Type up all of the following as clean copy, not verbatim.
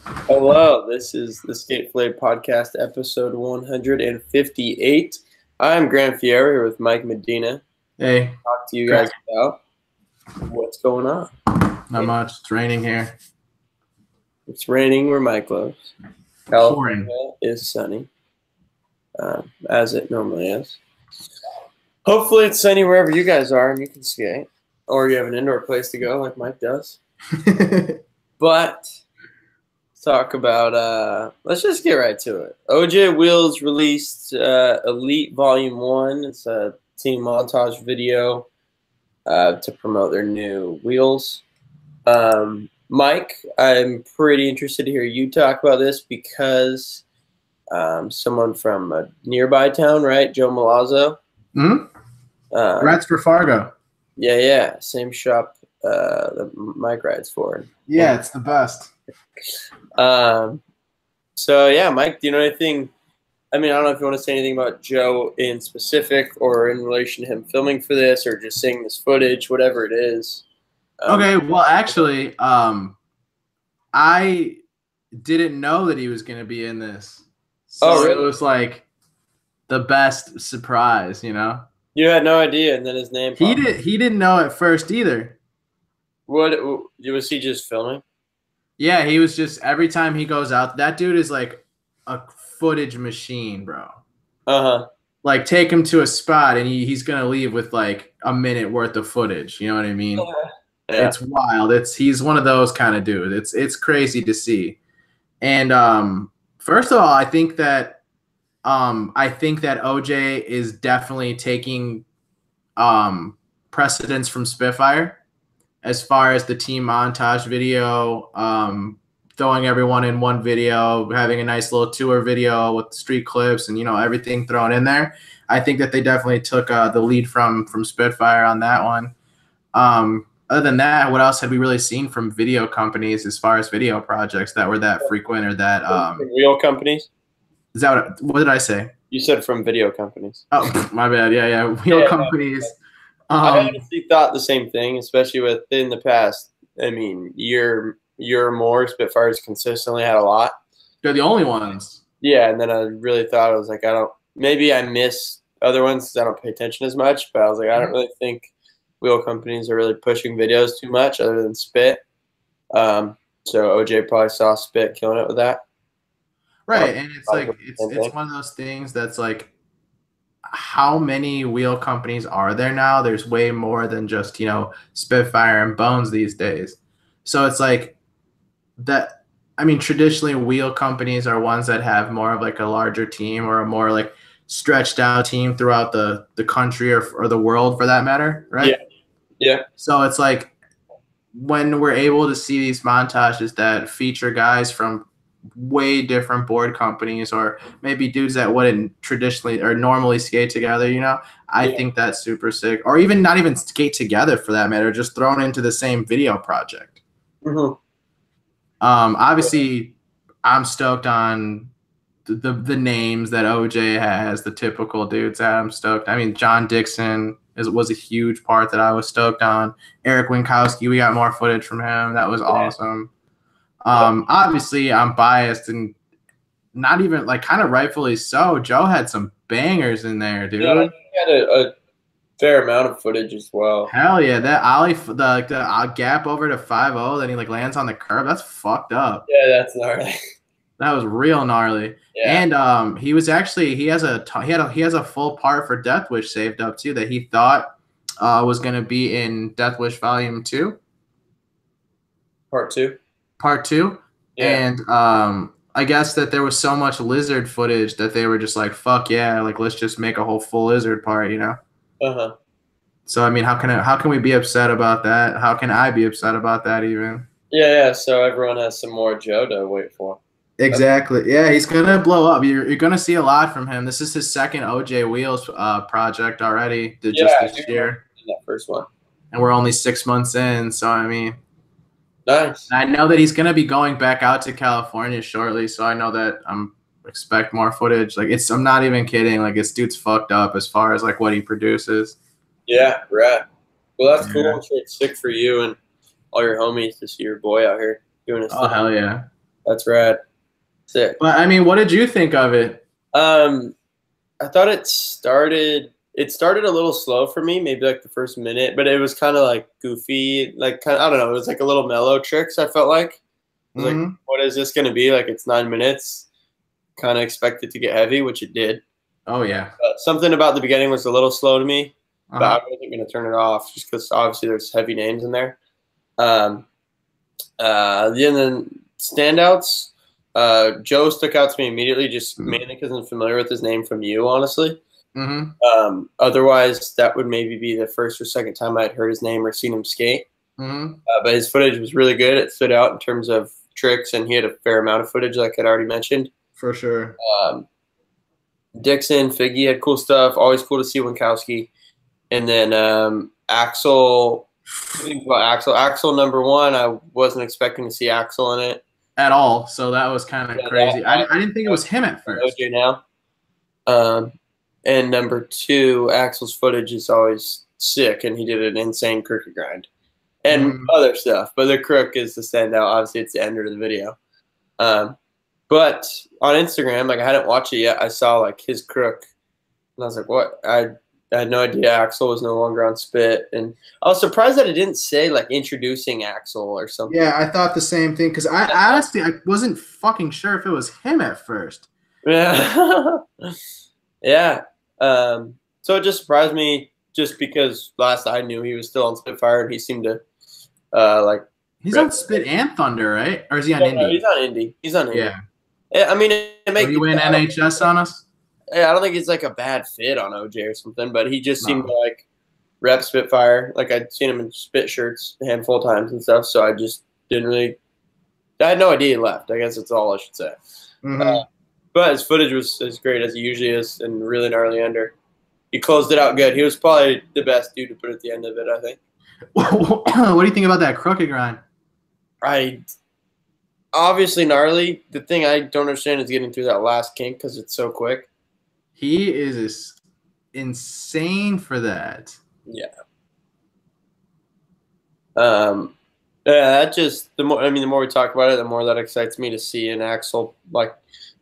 Hello, this is the Fillet podcast, episode 158. I'm Grant Fieri here with Mike Medina. Hey, Talk to you guys Grant. about what's going on. Not much. It's raining here. It's raining where Mike lives. Pouring. California is sunny, as it normally is. Hopefully it's sunny wherever you guys are and you can skate, or you have an indoor place to go like Mike does. But talk about let's just get right to it. OJ Wheels released Elite Volume 1. It's a team montage video to promote their new wheels. Mike, I'm pretty interested to hear you talk about this because someone from a nearby town, right? Joe Malazzo. Rats for Fargo. Yeah. Same shop that Mike rides for. Yeah, it's the best. So yeah, Mike, do you know anything? I mean, I don't know if you want to say anything about Joe in specific or in relation to him filming for this or just seeing this footage, whatever it is. Okay, well, actually, I didn't know that he was going to be in this. So really? It was like the best surprise, you know? You had no idea, and then his name popped up. He didn't know at first either. What was he just filming? Yeah, he was just every time he goes out, that dude is like a footage machine, bro. Like take him to a spot and he's gonna leave with like a minute worth of footage. You know what I mean? Yeah. It's wild. He's one of those kind of dudes. It's crazy to see. And first of all, I think that OJ is definitely taking precedence from Spitfire as far as the team montage video, throwing everyone in one video, having a nice little tour video with street clips and, you know, everything thrown in there. I think that they definitely took the lead from Spitfire on that one. Other than that, what else had we really seen from video companies as far as video projects that were that frequent or that wheel companies? Is that what did I say? You said from video companies. Oh, my bad. Yeah. Wheel companies. I honestly thought the same thing, especially within the past, I mean, year or more, Spitfire's consistently had a lot. They're the only ones. Yeah, and then I really thought, I was like, maybe I miss other ones because I don't pay attention as much, but I was like, I don't really think wheel companies are really pushing videos too much other than Spit. So OJ probably saw Spit killing it with that. Right, and it's like it's one of those things that's like, how many wheel companies are there now? There's way more than just, you know, Spitfire and Bones these days. So it's like that. I mean, traditionally wheel companies are ones that have more of like a larger team or a more like stretched out team throughout the country or the world for that matter, right? Yeah. So it's like when we're able to see these montages that feature guys from way different board companies or maybe dudes that wouldn't traditionally or normally skate together, you know, I think that's super sick. Or even not even skate together for that matter, just thrown into the same video project. Obviously, I'm stoked on the names that OJ has, the typical dudes that I'm stoked. I mean, John Dixon was a huge part that I was stoked on. Eric Winkowski, we got more footage from him. That was awesome. Obviously, I'm biased and not even like kind of rightfully so. Joe had some bangers in there, dude. Yeah, he had a fair amount of footage as well. Hell yeah, that ollie, the gap over to 5-0, then he like lands on the curb. That's fucked up. Yeah, that's gnarly. That was real gnarly. Yeah. And he was actually he has a full part for Death Wish saved up too that he thought was gonna be in Death Wish Volume 2. Part 2. Yeah. And I guess that there was so much lizard footage that they were just like, fuck yeah, like let's just make a whole full lizard part, you know? So I mean, how can we be upset about that? How can I be upset about that even? Yeah, so everyone has some more Joe to wait for. Exactly. Yeah, he's gonna blow up. You're gonna see a lot from him. This is his second OJ Wheels project already. Just this year. That first one. And we're only 6 months in, so I mean, nice. I know that he's gonna be going back out to California shortly, so I know that expect more footage. Like I'm not even kidding. Like this dude's fucked up as far as like what he produces. Yeah, right. Well, that's cool. I'm sure it's sick for you and all your homies to see your boy out here doing his thing. Hell yeah. That's rad. Sick. But I mean, what did you think of it? I thought it started a little slow for me, maybe like the first minute, but it was kind of like goofy, like kind of, I don't know, it was like a little mellow tricks, I felt like. I was like, what is this going to be? Like, it's 9 minutes. Kind of expected to get heavy, which it did. Oh, yeah. Something about the beginning was a little slow to me, but I wasn't going to turn it off just because obviously there's heavy names in there. Then standouts, Joe stuck out to me immediately, just mainly because I'm familiar with his name from you, honestly. Otherwise, that would maybe be the first or second time I'd heard his name or seen him skate. But his footage was really good. It stood out in terms of tricks, and he had a fair amount of footage, like I'd already mentioned. For sure. Dixon, Figgy had cool stuff. Always cool to see Winkowski. And then Axel. Axel number one. I wasn't expecting to see Axel in it at all. So that was kind of crazy. I didn't think it was him at first. OJ now. And number two, Axel's footage is always sick, and he did an insane crooked grind and other stuff. But the crook is the standout. Obviously, it's the ender of the video. But on Instagram, like I hadn't watched it yet. I saw like his crook, and I was like, "What?" I had no idea Axel was no longer on Spit, and I was surprised that it didn't say like introducing Axel or something. Yeah, I thought the same thing because I honestly I wasn't fucking sure if it was him at first. Yeah, yeah. So it just surprised me, just because last I knew he was still on Spitfire, and he seemed to like. He's on Spit and Thunder, right? Or is he on Indy? No, he's on Indy. He's on Indy. Yeah. I mean, it makes. Are you in NHS on us? Yeah, I don't think it's like a bad fit on OJ or something, but he just seemed to like rep Spitfire. Like I'd seen him in Spit shirts a handful of times and stuff, so I just didn't really. I had no idea he left. I guess that's all I should say. But his footage was as great as he usually is, and really gnarly under. He closed it out good. He was probably the best dude to put at the end of it, I think. What do you think about that crooked grind? Obviously gnarly. The thing I don't understand is getting through that last kink because it's so quick. He is insane for that. Yeah. Yeah, that just the more we talk about it, the more that excites me to see an Axel. Like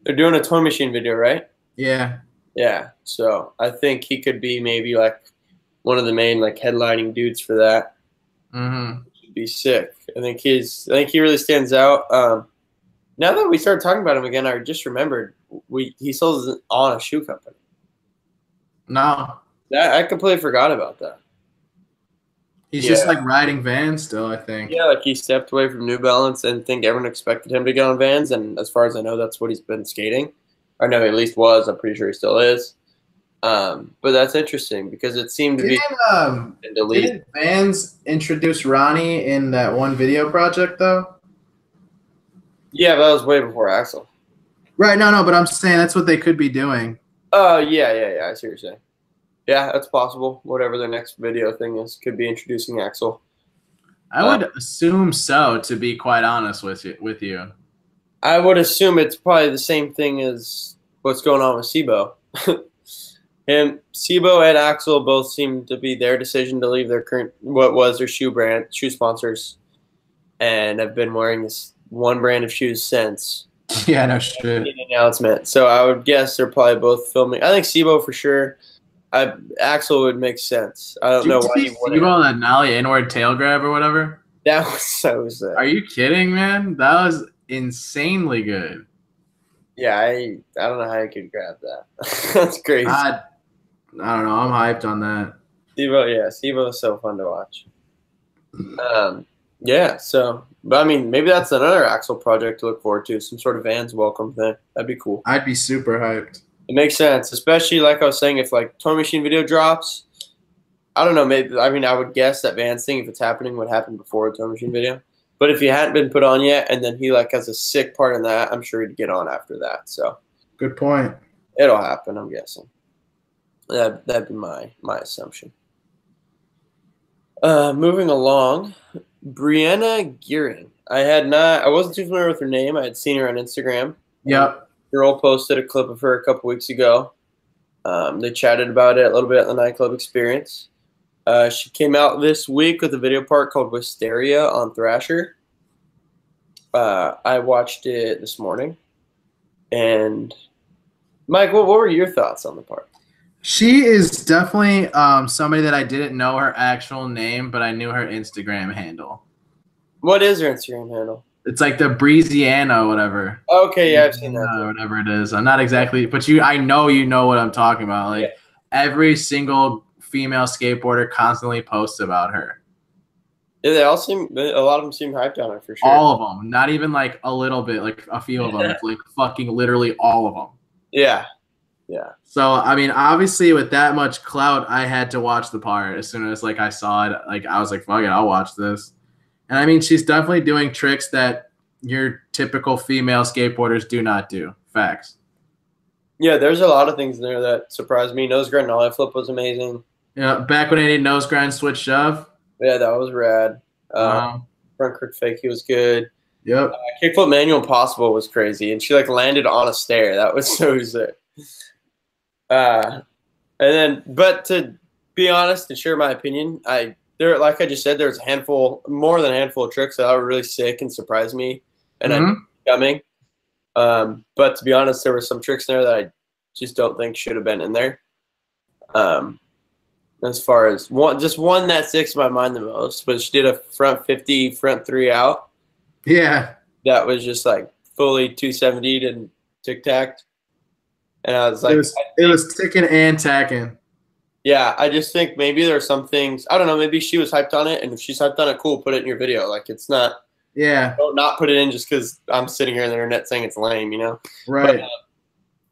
they're doing a Toy Machine video, right? Yeah. Yeah. So I think he could be maybe like one of the main like headlining dudes for that. Should be sick. I think he really stands out. Now that we started talking about him again, I just remembered he sells on a shoe company. No. I completely forgot about that. He's just like riding Vans still, I think. Yeah, like he stepped away from New Balance and I think everyone expected him to get on Vans, and as far as I know, that's what he's been skating. I know he at least was. I'm pretty sure he still is. But that's interesting because it seemed to be. Didn't Vans introduce Ronnie in that one video project though? Yeah, but that was way before Axel. Right, no, but I'm saying that's what they could be doing. Oh, yeah, I see what you're saying. Yeah, that's possible. Whatever the next video thing is, could be introducing Axel. I would assume so, to be quite honest with you. I would assume it's probably the same thing as what's going on with Sibo. And Sibo and Axel both seem to be their decision to leave their what was their shoe sponsors, and have been wearing this one brand of shoes since. Yeah, no shit. Announcement. So I would guess they're probably both filming. I think Sibo for sure. Axel would make sense. I don't know why he wouldn't. Sibo that nollie inward tail grab or whatever? That was so sick. Are you kidding, man? That was insanely good. Yeah, I don't know how you could grab that. That's crazy. I don't know. I'm hyped on that. Sibo is so fun to watch. Yeah, so, but I mean, maybe that's another Axel project to look forward to, some sort of Vans welcome thing. That'd be cool. I'd be super hyped. It makes sense, especially like I was saying, if like Toy Machine video drops, I don't know, maybe, I would guess that Vans thing, if it's happening, would happen before the Toy Machine video. But if he hadn't been put on yet, and then he like has a sick part in that, I'm sure he'd get on after that. So good point. It'll happen, I'm guessing. That'd be my assumption. Moving along, Brianna Gearing. I wasn't too familiar with her name. I had seen her on Instagram. Yep. Girl posted a clip of her a couple weeks ago. They chatted about it a little bit at the nightclub experience. She came out this week with a video part called Wisteria on Thrasher. I watched it this morning. And Mike, what were your thoughts on the part? She is definitely somebody that I didn't know her actual name, but I knew her Instagram handle. What is her Instagram handle? It's like the Breeziana or whatever. Okay, yeah, I've seen that. Or whatever it is. I'm not exactly, but I know you know what I'm talking about. Like every single female skateboarder constantly posts about her. Yeah, a lot of them seem hyped on her for sure. All of them, not even like a little bit, like a few of them. It's like fucking literally all of them. Yeah. Yeah. So, I mean, obviously with that much clout, I had to watch the part. As soon as like I saw it, like I was like, fuck it, I'll watch this. And I mean, she's definitely doing tricks that your typical female skateboarders do not do. Facts. Yeah, there's a lot of things in there that surprised me. Nose grind ollie flip was amazing. Yeah, back when I did nose grind switch shove. Yeah, that was rad. Front crook fakie was good. Yep. Kickflip manual impossible was crazy, and she like landed on a stair. That was so sick. And then, but to be honest and share my opinion, like I just said, there was more than a handful of tricks that were really sick and surprised me, and I knew coming. But to be honest, there were some tricks in there that I just don't think should have been in there. As far as one that sticks to my mind the most, but she did a front 50, front 3 out. Yeah. That was just like fully 270'd and tic-tacked. And I was like, it was ticking and tacking. Yeah, I just think maybe there are some things, I don't know, maybe she was hyped on it, and if she's hyped on it, cool, put it in your video. Like, it's not, don't not put it in just because I'm sitting here on the internet saying it's lame, you know? Right. But,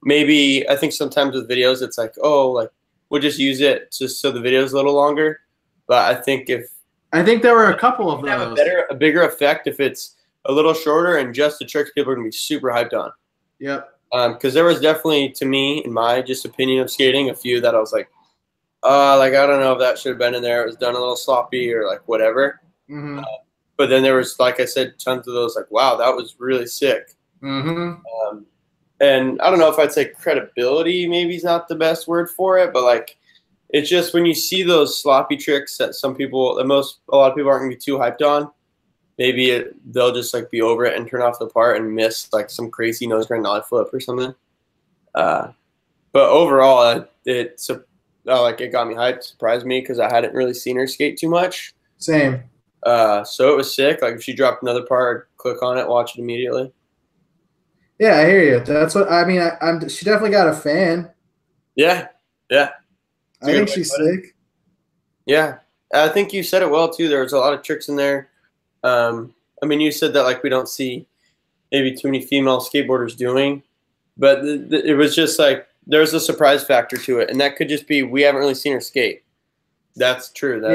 maybe, I think sometimes with videos, it's like, oh, like, we'll just use it just so the video's a little longer. But I think there were a couple of those. Have a bigger effect if it's a little shorter and just the tricks people are going to be super hyped on. Yep. Because there was definitely, to me, in my just opinion of skating, a few that I was like I don't know if that should have been in there. It was done a little sloppy or like whatever. But then there was, like I said, tons of those like, wow, that was really sick. And I don't know if I'd say credibility maybe is not the best word for it, but like it's just when you see those sloppy tricks that a lot of people aren't gonna be too hyped on, maybe they'll just like be over it and turn off the part and miss like some crazy nose grind ollie flip or something. But overall, it got me hyped, surprised me because I hadn't really seen her skate too much. Same. So it was sick. Like if she dropped another part, I'd click on it, watch it immediately. Yeah, I hear you. That's what I mean. She definitely got a fan. Yeah. I think she's sick. Yeah, I think you said it well too. There was a lot of tricks in there. I mean, you said that like we don't see maybe too many female skateboarders doing, but it was just like there's a surprise factor to it, and that could just be we haven't really seen her skate. That's true. But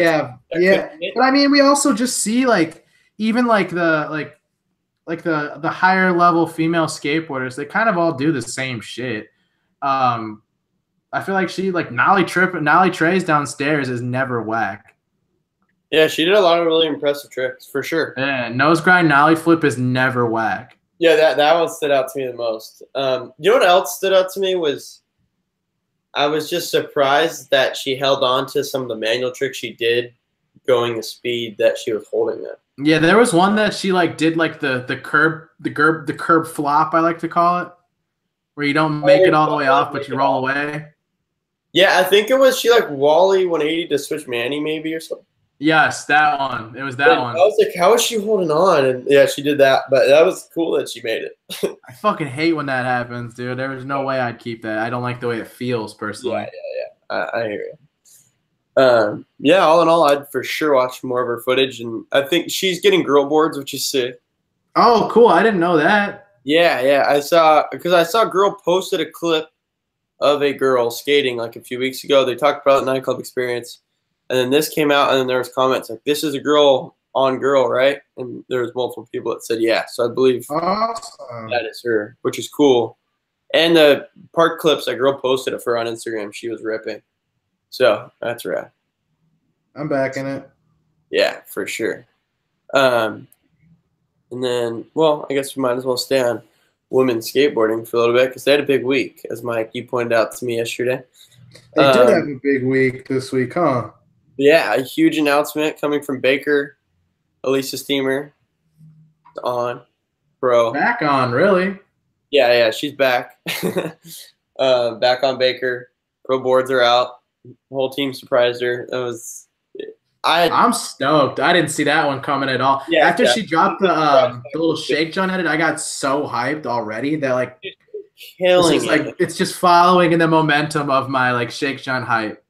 I mean, we also just see like even like the higher level female skateboarders, they kind of all do the same shit. I feel like she like Nollie trays downstairs is never whack. Yeah, she did a lot of really impressive tricks for sure. Yeah, nose grind nollie flip is never whack. Yeah, that one stood out to me the most. You know what else stood out to me was I was just surprised that she held on to some of the manual tricks she did going the speed that she was holding it. Yeah, there was one that she like did like the curb flop, I like to call it, where you don't make it all the way off, but you roll away. Yeah, I think it was she like Wally 180 to switch Manny maybe or something. Yes, that one. It was that one. I was like, how is she holding on? And yeah, she did that, but that was cool that she made it. I fucking hate when that happens, dude. There was no way I'd keep that. I don't like the way it feels personally. Yeah. I hear you. Yeah, all in all, I'd for sure watch more of her footage, and I think she's getting girl boards, which is sick. Oh, cool! I didn't know that. Yeah, I saw a girl posted a clip of a girl skating like a few weeks ago. They talked about the nightclub experience, and then this came out, and then there was comments like, "This is a girl on girl, right?" And there was multiple people that said, "Yeah." So I believe that is her, which is cool. And the park clips that girl posted of her on Instagram, she was ripping. So that's rad. I'm backing it. Yeah, for sure. And then, well, I guess we might as well stay on women's skateboarding for a little bit because they had a big week, as Mike, you pointed out to me yesterday. They did have a big week this week, huh? Yeah, a huge announcement coming from Baker. Elissa steamer on. pro. Back on, really? Yeah, she's back. Back on Baker. Pro boards are out. The whole team surprised her. I'm stoked. I didn't see that one coming at all. Yeah, After she dropped the little shake John at it, I got so hyped already that like killing it. It's just following in the momentum of my like shake John hype.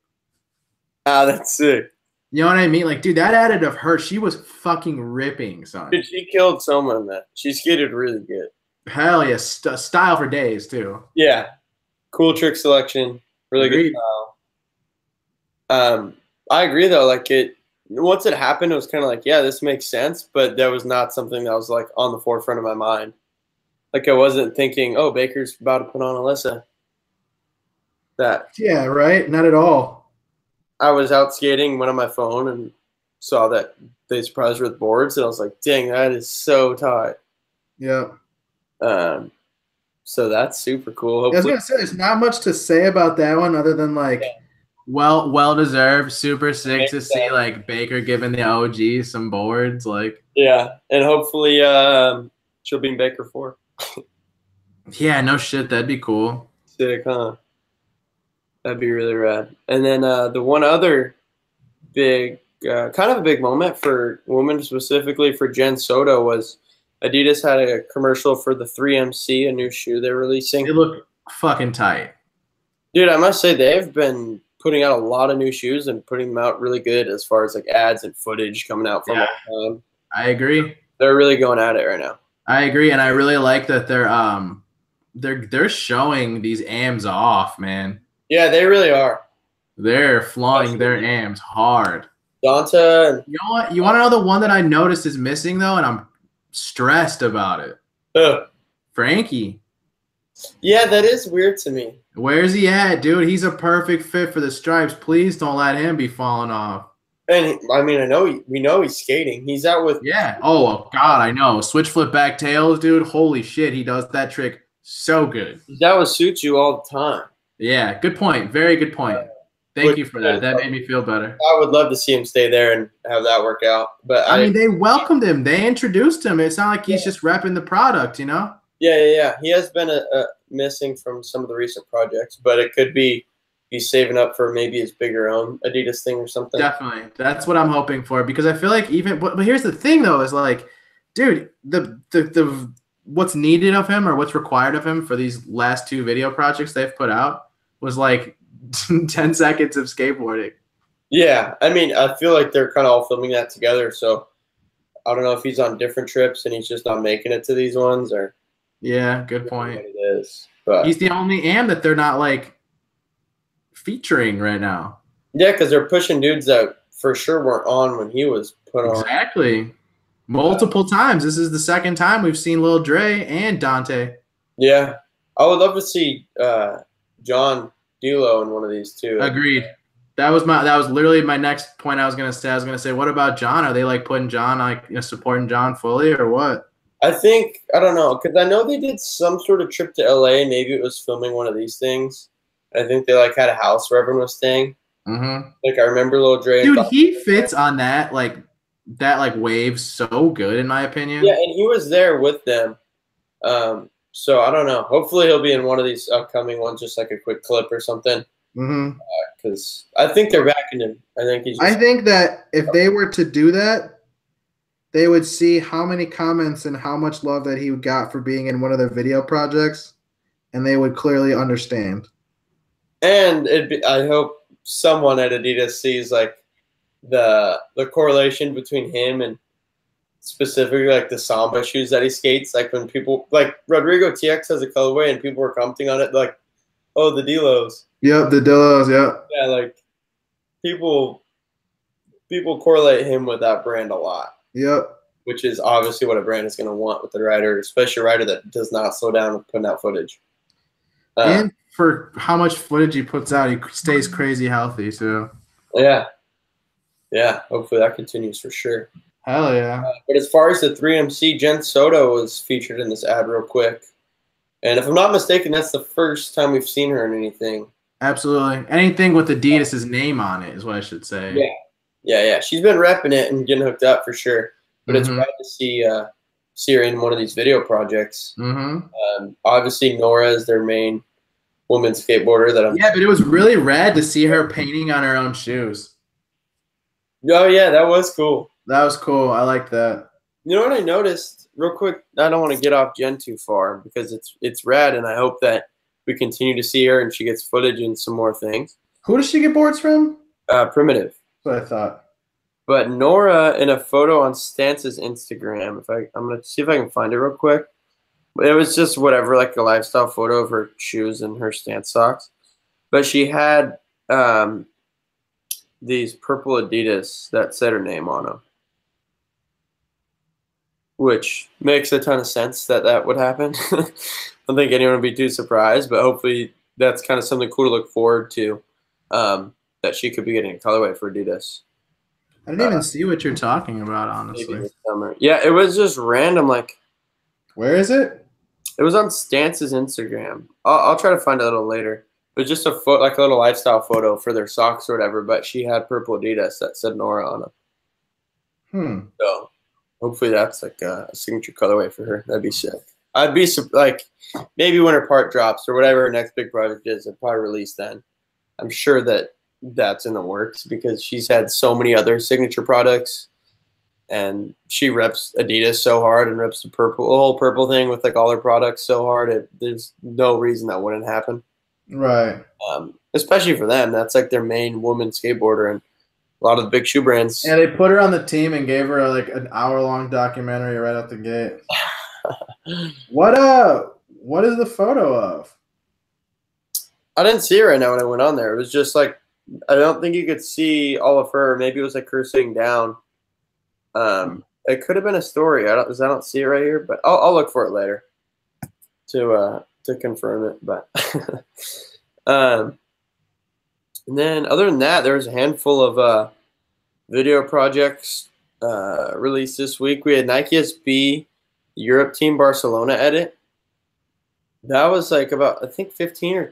Ah, that's sick. You know what I mean? Like, dude, that edit of her, she was fucking ripping, son. Dude, she killed someone. That she skated really good. Hell yeah, style for days too. Yeah, cool trick selection, really Agreed. good style. I agree though. Like once it happened, it was kind of like, yeah, this makes sense, but that was not something that was like on the forefront of my mind. Like I wasn't thinking, oh, Baker's about to put on Elissa. Yeah, right. Not at all. I was out skating, went on my phone, and saw that they surprised her with boards, and I was like, dang, that is so tight. Yeah. So that's super cool. Hopefully. I was gonna say there's not much to say about that one other than like well deserved, super sick to see like Baker giving the OG some boards, like and hopefully she'll be in Baker 4. Yeah, no shit, that'd be cool. Sick, huh? That'd be really rad. And then the one other big, kind of a big moment for women, specifically for Jen Soto, was Adidas had a commercial for the 3MC, a new shoe they're releasing. They look fucking tight. Dude, I must say they've been putting out a lot of new shoes and putting them out really good as far as like ads and footage coming out from all time. I agree. They're really going at it right now. I agree, and I really like that they're showing these AMs off, man. Yeah, they really are. They're flaunting their AMs hard. Donta. You know what? You want to know the one that I noticed is missing, though, and I'm stressed about it? Frankie. Yeah, that is weird to me. Where's he at, dude? He's a perfect fit for the stripes. Please don't let him be falling off. And, I mean, we know he's skating. He's out with – Yeah. Oh, God, I know. Switch flip back tails, dude. Holy shit, he does that trick so good. That would suit you all the time. Yeah, good point. Very good point. Thank you for that. That made me feel better. I would love to see him stay there and have that work out. But I mean, they welcomed him. They introduced him. It's not like he's just repping the product, you know? Yeah. He has been missing from some of the recent projects, but it could be he's saving up for maybe his bigger own Adidas thing or something. Definitely. That's what I'm hoping for, because I feel like even – but here's the thing, though, is like, dude, the what's needed of him or what's required of him for these last 2 video projects they've put out was like 10 seconds of skateboarding. Yeah, I mean, I feel like they're kind of all filming that together, so I don't know if he's on different trips and he's just not making it to these ones, or yeah, good point. What it is, but he's the only AM that they're not like featuring right now. Yeah, because they're pushing dudes that for sure weren't on when he was put on. Exactly. Multiple times. This is the second time we've seen Lil Dre and Dante. Yeah, I would love to see John D'Lo in one of these too. Agreed. That was literally my next point I was gonna say. I was gonna say, what about John? Are they like putting John, like, you know, supporting John fully, or what? I don't know, because I know they did some sort of trip to LA. Maybe it was filming one of these things. I think they like had a house where everyone was staying. Mm-hmm. Like I remember Lil Dre. Dude, he fits on that wave so good, in my opinion. Yeah, and he was there with them. So I don't know. Hopefully he'll be in one of these upcoming ones, just like a quick clip or something. Mm-hmm. Because I think they're backing him. I think that if they were to do that, they would see how many comments and how much love that he got for being in one of their video projects, and they would clearly understand. And I hope someone at Adidas sees like the correlation between him and specifically like the Samba shoes that he skates. Like when people like Rodrigo TX has a colorway and people were commenting on it like, oh, the D'Los. Yep, the D'Los. Yeah. Yeah, like people correlate him with that brand a lot. Yep. Which is obviously what a brand is going to want with the rider, especially a rider that does not slow down with putting out footage. And for how much footage he puts out, he stays crazy healthy. So. Yeah. Yeah. Hopefully that continues for sure. Hell yeah. But as far as the 3MC, Jen Soto was featured in this ad real quick. And if I'm not mistaken, that's the first time we've seen her in anything. Absolutely. Anything with Adidas' name on it is what I should say. Yeah. She's been repping it and getting hooked up for sure. But it's rad to see her in one of these video projects. Obviously, Nora is their main woman skateboarder. Yeah, but it was really rad to see her painting on her own shoes. Oh yeah, that was cool. That was cool. I like that. You know what I noticed real quick? I don't want to get off Jen too far because it's rad, and I hope that we continue to see her and she gets footage and some more things. Who does she get boards from? Primitive. That's what I thought. But Nora, in a photo on Stance's Instagram, I'm gonna see if I can find it real quick. It was just whatever, like a lifestyle photo of her shoes and her Stance socks. But she had these purple Adidas that said her name on them, which makes a ton of sense that would happen. I don't think anyone would be too surprised, but hopefully that's kind of something cool to look forward to, that she could be getting a colorway for Adidas. I didn't even see what you're talking about, honestly. Maybe this summer. Yeah, it was just random. Like, where is it? It was on Stance's Instagram. I'll try to find it a little later. It was just a little lifestyle photo for their socks or whatever, but she had purple Adidas that said Nora on them. So hopefully that's like a signature colorway for her. That'd be sick. I'd be like, maybe when her part drops or whatever her next big project is, it'll probably release then. I'm sure that's in the works because she's had so many other signature products, and she reps Adidas so hard and reps the whole purple thing with like all her products so hard. There's no reason that wouldn't happen. Right. Especially for them. That's like their main woman skateboarder, and a lot of the big shoe brands. Yeah, they put her on the team and gave her like an hour-long documentary right out the gate. What is the photo of? I didn't see it right now when I went on there. It was just like, I don't think you could see all of her. Maybe it was like her sitting down. It could have been a story. I don't see it right here, but I'll look for it later to confirm it. But and then other than that, there was a handful of video projects released this week. We had Nike SB Europe Team Barcelona edit. That was like about, I think 15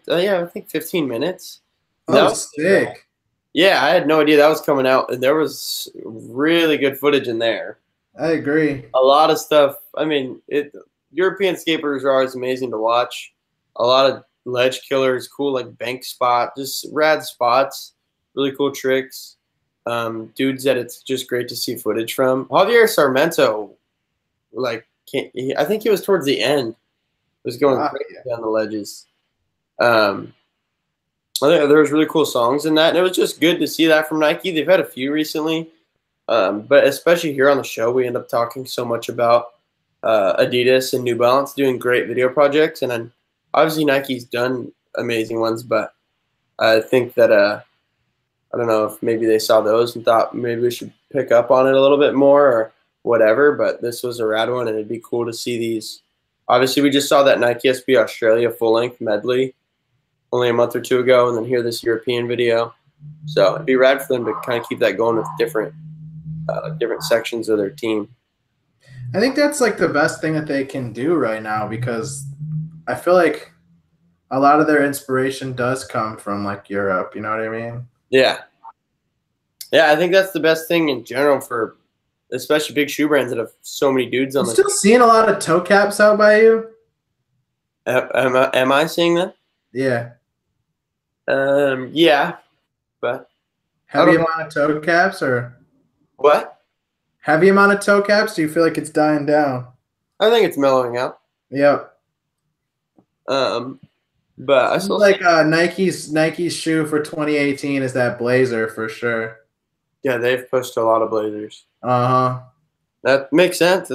minutes. That was sick. Yeah, I had no idea that was coming out, and there was really good footage in there. I agree. A lot of stuff. I mean, European skateboarders are always amazing to watch. A lot of ledge killers, cool like bank spot, just rad spots, really cool tricks. Dudes that it's just great to see footage from. Javier Sarmiento, like, I think he was towards the end. Was going crazy down the ledges. I think there was really cool songs in that, and it was just good to see that from Nike. They've had a few recently, but especially here on the show, we end up talking so much about Adidas and New Balance doing great video projects, and then obviously Nike's done amazing ones, but I think that I don't know if maybe they saw those and thought maybe we should pick up on it a little bit more or whatever, but this was a rad one, and it'd be cool to see these. Obviously, we just saw that Nike SB Australia full-length medley only a month or two ago, and then here this European video. So it'd be rad for them to kind of keep that going with different sections of their team. I think that's like the best thing that they can do right now, because I feel like a lot of their inspiration does come from like Europe. You know what I mean? Yeah. Yeah, I think that's the best thing in general for especially big shoe brands that have so many dudes on them. Still seeing a lot of toe caps out by you? Am I seeing that? Yeah. Yeah, but heavy amount of toe caps or what? Heavy amount of toe caps? Do you feel like it's dying down? I think it's mellowing out. Yep. But I still like Nike's shoe for 2018 is that blazer for sure. Yeah, they've pushed a lot of blazers. That makes sense.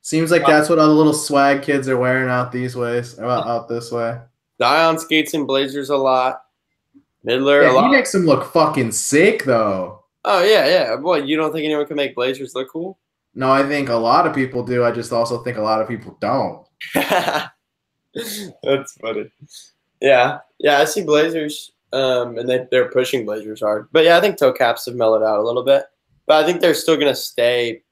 Seems like that's what all the little swag kids are wearing out this way. Dion skates in blazers a lot. Midler a lot. He makes them look fucking sick though. Oh yeah. Boy, you don't think anyone can make blazers look cool? No, I think a lot of people do. I just also think a lot of people don't. That's funny. Yeah, I see blazers. And they're pushing blazers hard. But yeah, I think toe caps have mellowed out a little bit. But I think they're still gonna stay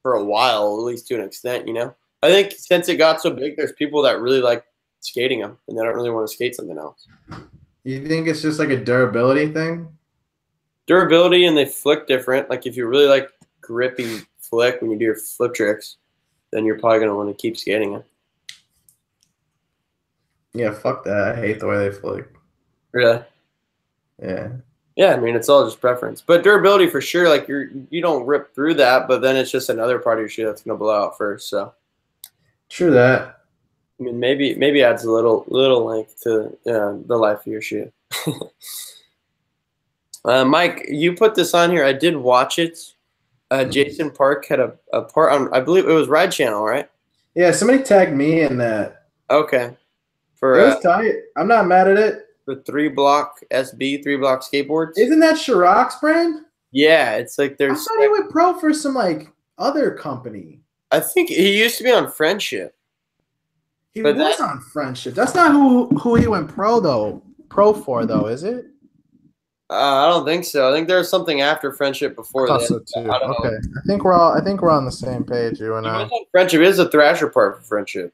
for a while, at least to an extent, you know? I think since it got so big, there's people that really like skating them, and they don't really want to skate something else. You think it's just like a durability thing? Durability, and they flick different. Like if you really like grippy flick when you do your flip tricks, then you're probably gonna want to keep skating it. Yeah, fuck that. I hate the way they flick. Really? Yeah. Yeah, I mean it's all just preference, but durability for sure. Like you don't rip through that, but then it's just another part of your shoe that's gonna blow out first. So True that. I mean maybe adds a little length to the life of your shoe. Mike, you put this on here. I did watch it. Jason Park had a part on. I believe it was Ride Channel, right? Yeah, somebody tagged me in that. Okay. It was tight. I'm not mad at it. The 3-block SB 3-block skateboards. Isn't that Chirac's brand? Yeah, it's like there's. I thought he went pro for some like other company. I think he used to be on Friendship. He was on Friendship. That's not who he went pro for though, is it? I don't think so. I think there's something after Friendship before that. So too. Okay, I think we're on the same page. You and I. Friendship is a Thrasher part for Friendship.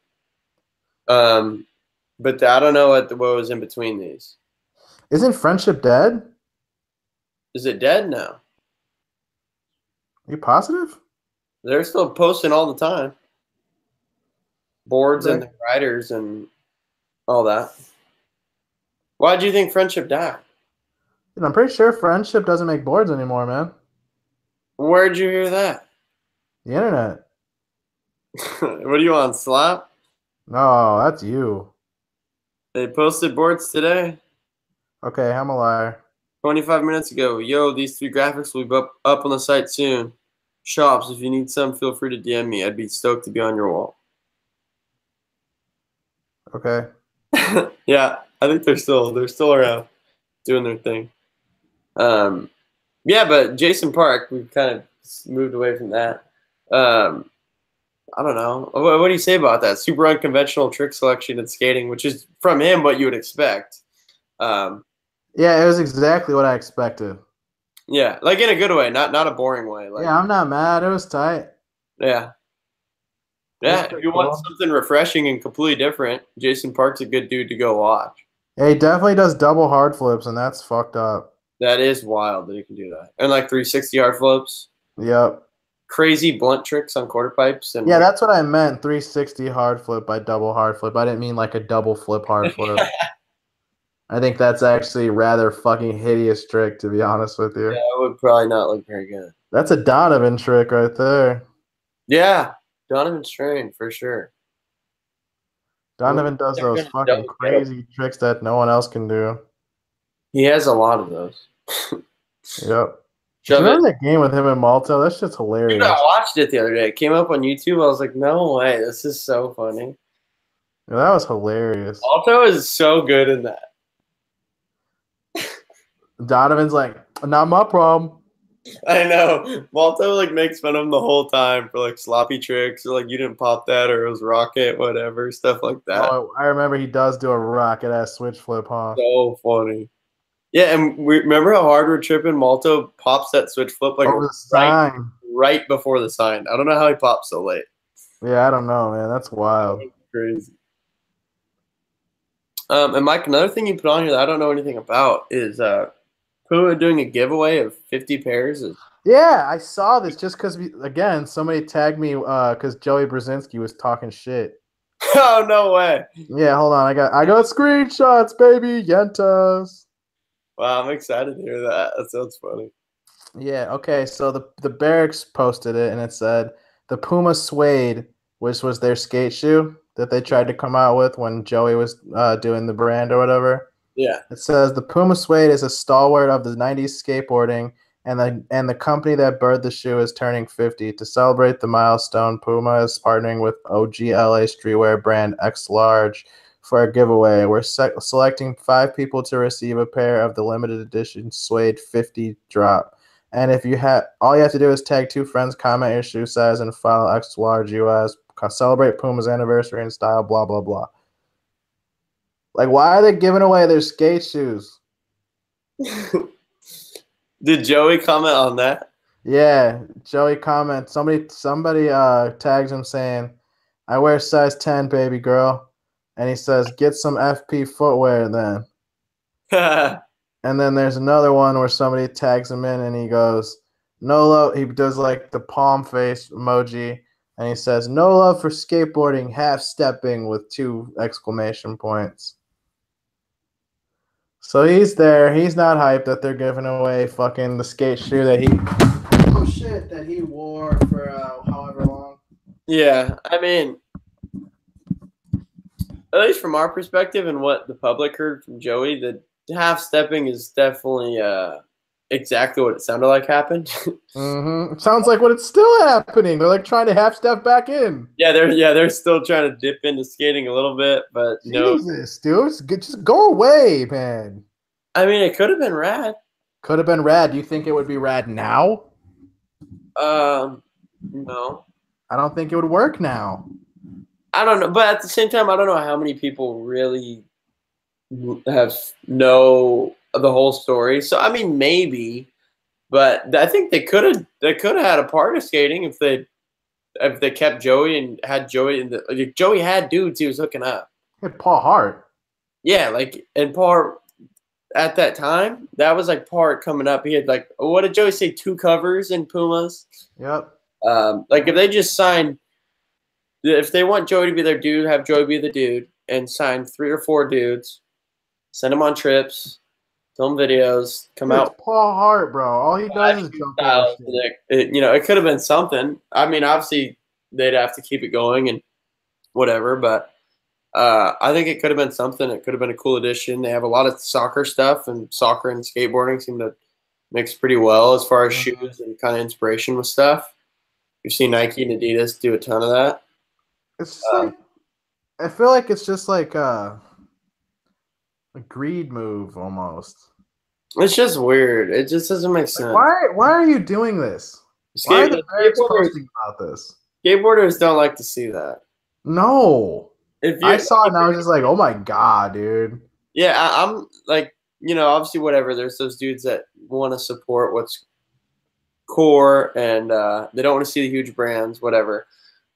But I don't know what was in between these. Isn't Friendship dead? Is it dead now? Are you positive? They're still posting all the time. Boards and the riders and all that. Why do you think Friendship died? I'm pretty sure Friendship doesn't make boards anymore, man. Where'd you hear that? The internet. What are you on, Slap? No, that's you. They posted boards today. Okay, I'm a liar. 25 minutes ago. Yo, these 3 graphics will be up on the site soon. Shops, if you need some, feel free to DM me. I'd be stoked to be on your wall. Okay. Yeah, I think they're still around doing their thing. Yeah, but Jason Park, we've kind of moved away from that. I don't know. What do you say about that? Super unconventional trick selection and skating, which is from him what you would expect. Yeah, it was exactly what I expected. Yeah, like in a good way, not a boring way. Like, yeah, I'm not mad. It was tight. Yeah. Yeah, if you want something refreshing and completely different, Jason Park's a good dude to go watch. Yeah, he definitely does double hard flips, and that's fucked up. That is wild that he can do that. And like 360 hard flips. Yep. Crazy blunt tricks on quarter pipes. And yeah, that's what I meant. 360 hard flip by double hard flip. I didn't mean like a double flip hard flip. I think that's actually a rather fucking hideous trick, to be honest with you. Yeah, it would probably not look very good. That's a Donovan trick right there. Yeah, Donovan Strain for sure. Donovan does those fucking crazy tricks that no one else can do. He has a lot of those. Yep. Did you remember that game with him and Malto? That shit's hilarious. Dude, I watched it the other day. It came up on YouTube. I was like, no way. This is so funny. Yeah, that was hilarious. Malto is so good in that. Donovan's like, not my problem. I know. Malto like makes fun of him the whole time for like sloppy tricks or like you didn't pop that or it was rocket, whatever, stuff like that. Oh, I remember he does do a rocket ass switch flip, huh? So funny. Yeah, and we remember how hard we're tripping. Malto pops that switch flip like over the sign. Right before the sign. I don't know how he popped so late. Yeah, I don't know, man. That's wild. That's crazy. And Mike, another thing you put on here that I don't know anything about is Puma doing a giveaway of 50 pairs. Yeah, I saw this just because, again, somebody tagged me because Joey Brzezinski was talking shit. Oh, no way. Yeah, hold on. I got screenshots, baby. Yentas. Wow, I'm excited to hear that. That sounds funny. Yeah, okay. So the Barracks posted it, and it said the Puma Suede, which was their skate shoe that they tried to come out with when Joey was doing the brand or whatever. Yeah. It says the Puma Suede is a stalwart of the 90s skateboarding, and the company that birthed the shoe is turning 50. To celebrate the milestone, Puma is partnering with OGLA streetwear brand X Large for a giveaway. We're selecting 5 people to receive a pair of the limited edition Suede 50 drop. And if you all you have to do is tag 2 friends, comment your shoe size, and follow X Large US. Celebrate Puma's anniversary in style, blah, blah, blah. Like, why are they giving away their skate shoes? Did Joey comment on that? Yeah, Joey comments. Somebody tags him saying, I wear size 10, baby girl. And he says, get some FP footwear then. And then there's another one where somebody tags him in and he goes, Nolo, he does like the palm face emoji. And he says, "No love for skateboarding, half stepping," with 2 exclamation points. So he's there. He's not hyped that they're giving away fucking the skate shoe that he wore for however long. Yeah, I mean, at least from our perspective and what the public heard from Joey, the half stepping is definitely exactly what it sounded like happened. Mm-hmm. Sounds like what it's still happening. They're like trying to half step back in. They're still trying to dip into skating a little bit, but Jesus, dude, just go away, man. I mean, it could have been rad. Could have been rad. Do you think it would be rad now? No. I don't think it would work now. I don't know, but at the same time, I don't know how many people really know the whole story. So I mean, maybe, but I think they could have had a part of skating if they kept Joey and had Joey Joey had dudes he was hooking up. Hey, Paul Hart. Yeah, and Paul at that time, that was like part coming up. He had what did Joey say? 2 covers in Pumas. Yep. If they just signed, if they want Joey to be their dude, have Joey be the dude, and sign 3 or 4 dudes, send them on trips, film videos, come out. It's Paul Hart, bro. All he does is jump over shit. It could have been something. I mean, obviously they'd have to keep it going and whatever, but I think it could have been something. It could have been a cool addition. They have a lot of soccer stuff, and soccer and skateboarding seem to mix pretty well as far as shoes and kind of inspiration with stuff. You've seen Nike and Adidas do a ton of that. It's just I feel like it's just like a greed move almost. It's just weird. It just doesn't make sense. Why are you doing this? Why are the parents posting about this? Skateboarders don't like to see that. No. I saw it and I was just like, oh my God, dude. Yeah, I'm like, obviously whatever. There's those dudes that want to support what's core and they don't want to see the huge brands, whatever.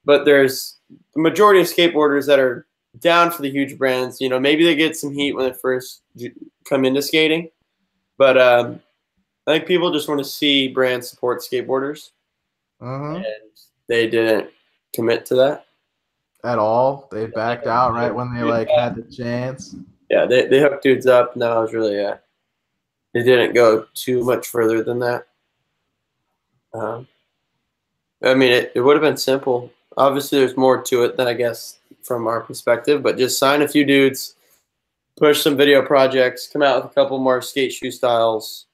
But there's the majority of skateboarders that are down for the huge brands. Maybe they get some heat when they first come into skating. But I think people just want to see brands support skateboarders. And they didn't commit to that. At all. They backed out right when they had the chance. Yeah, they hooked dudes up, and that was really they didn't go too much further than that. I mean, it would have been simple. Obviously, there's more to it than I guess from our perspective, but just sign a few dudes, push some video projects, come out with a couple more skate shoe styles.